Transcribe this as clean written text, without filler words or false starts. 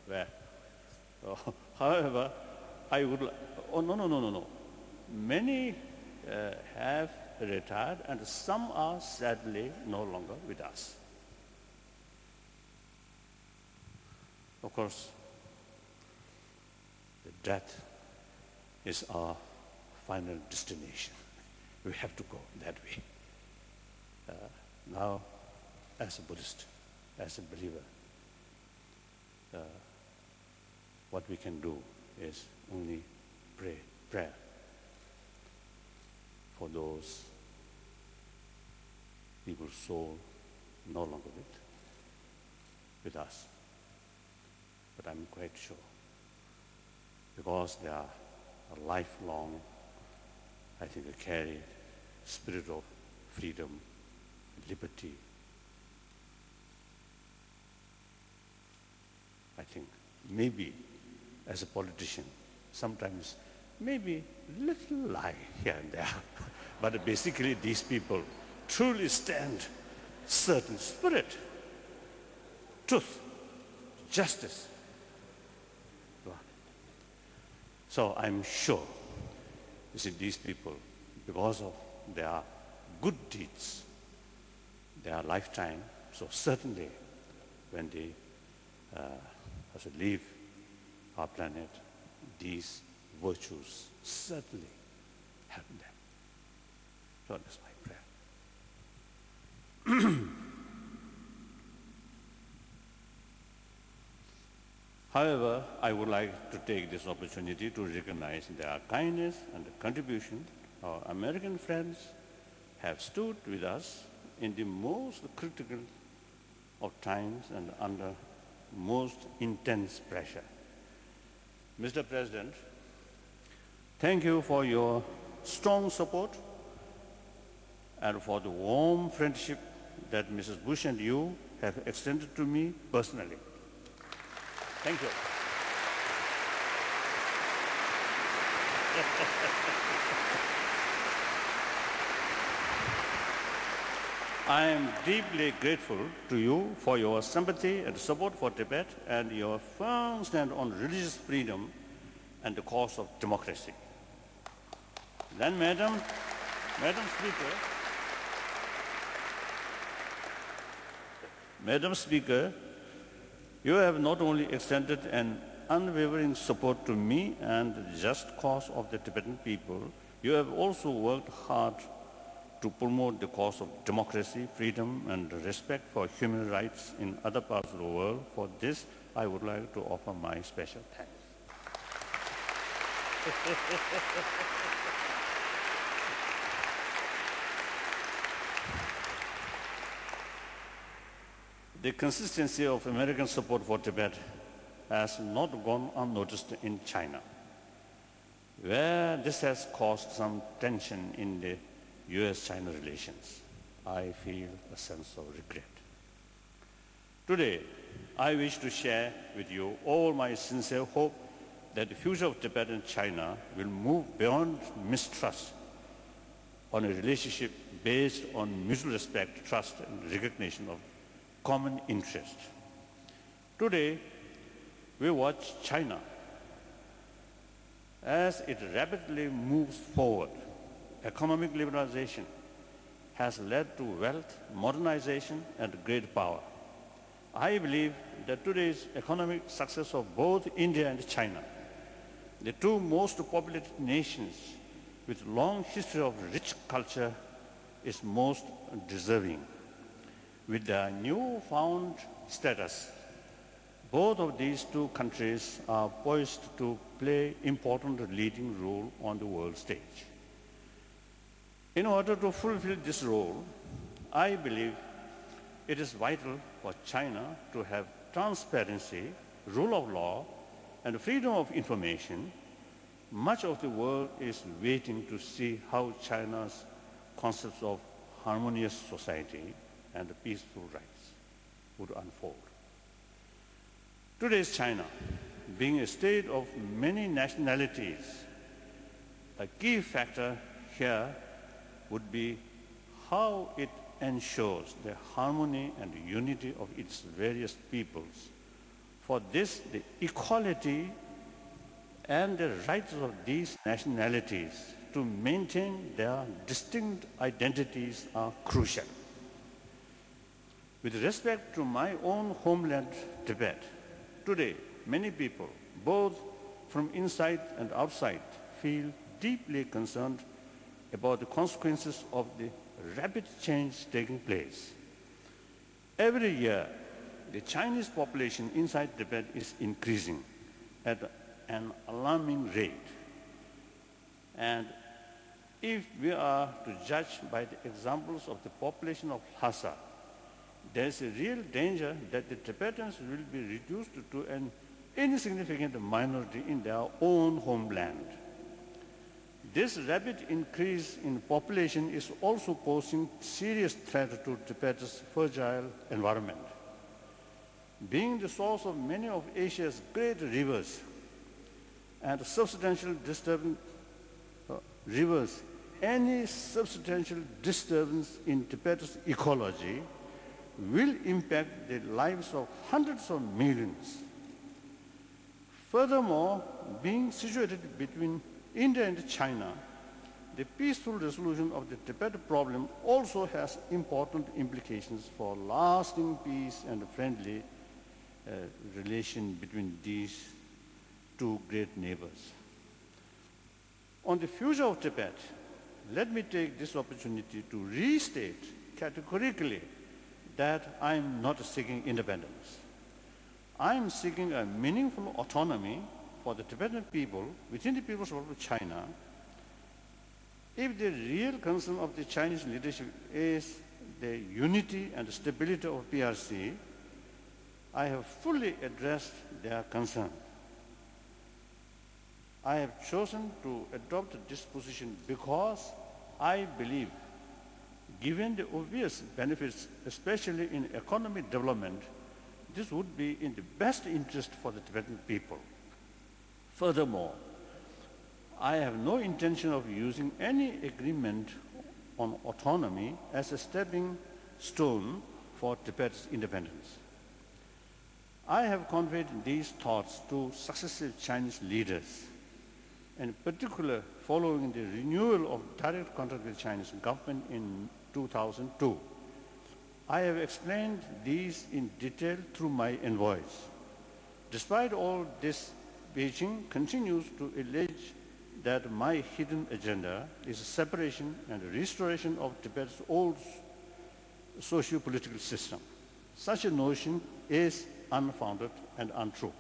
Where? However, I would like, oh, no. Many have retired and some are sadly no longer with us. Of course, the death is our final destination. We have to go that way. Now, as a Buddhist, as a believer, what we can do is only prayer for those people's soul no longer with us. But I'm quite sure, because they are a lifelong, I think, they carry spirit of freedom, liberty. I think maybe as a politician, sometimes maybe little lie here and there. But basically these people truly stand certain spirit, truth, justice. So I'm sure, you see, these people, because of their good deeds, their lifetime, so certainly when they leave our planet, these virtues certainly help them. So that's my prayer. However, I would like to take this opportunity to recognize their kindness and the contribution. Our American friends have stood with us in the most critical of times and under most intense pressure. Mr. President, thank you for your strong support and for the warm friendship that Mrs. Bush and you have extended to me personally. Thank you. I am deeply grateful to you for your sympathy and support for Tibet and your firm stand on religious freedom and the cause of democracy. Then, Madam Speaker, you have not only extended an unwavering support to me and the just cause of the Tibetan people, you have also worked hard to promote the cause of democracy, freedom, and respect for human rights in other parts of the world. For this, I would like to offer my special thanks. The consistency of American support for Tibet has not gone unnoticed in China, where this has caused some tension in the US-China relations. I feel a sense of regret. Today, I wish to share with you all my sincere hope that the future of Tibet and China will move beyond mistrust on a relationship based on mutual respect, trust, and recognition of common interest. Today, we watch China as it rapidly moves forward. Economic liberalization has led to wealth, modernization, and great power. I believe that today's economic success of both India and China, the two most populated nations with long history of rich culture, is most deserving. With their newfound status, both of these two countries are poised to play important leading role on the world stage. In order to fulfill this role, I believe it is vital for China to have transparency, rule of law, and freedom of information. Much of the world is waiting to see how China's concepts of harmonious society and peaceful rights would unfold. Today's China, being a state of many nationalities, a key factor here would be how it ensures the harmony and unity of its various peoples. For this, the equality and the rights of these nationalities to maintain their distinct identities are crucial. With respect to my own homeland, Tibet, today many people, both from inside and outside, feel deeply concerned about the consequences of the rapid change taking place. Every year, the Chinese population inside Tibet is increasing at an alarming rate. And if we are to judge by the examples of the population of Lhasa, there is a real danger that the Tibetans will be reduced to an insignificant minority in their own homeland. This rapid increase in population is also posing serious threat to Tibet's fragile environment. Being the source of many of Asia's great rivers and substantial rivers, any substantial disturbance in Tibet's ecology will impact the lives of hundreds of millions. Furthermore, being situated between India and China, the peaceful resolution of the Tibet problem also has important implications for lasting peace and friendly relation between these two great neighbors. On the future of Tibet, let me take this opportunity to restate categorically that I am not seeking independence. I am seeking a meaningful autonomy for the Tibetan people within the People's Republic of China. If the real concern of the Chinese leadership is the unity and stability of PRC, I have fully addressed their concern. I have chosen to adopt this position because I believe, given the obvious benefits, especially in economic development, this would be in the best interest for the Tibetan people. Furthermore, I have no intention of using any agreement on autonomy as a stepping stone for Tibet's independence. I have conveyed these thoughts to successive Chinese leaders, in particular following the renewal of direct contact with the Chinese government in 2002. I have explained these in detail through my envoys. Despite all this, Beijing continues to allege that my hidden agenda is separation and restoration of Tibet's old socio-political system. Such a notion is unfounded and untrue.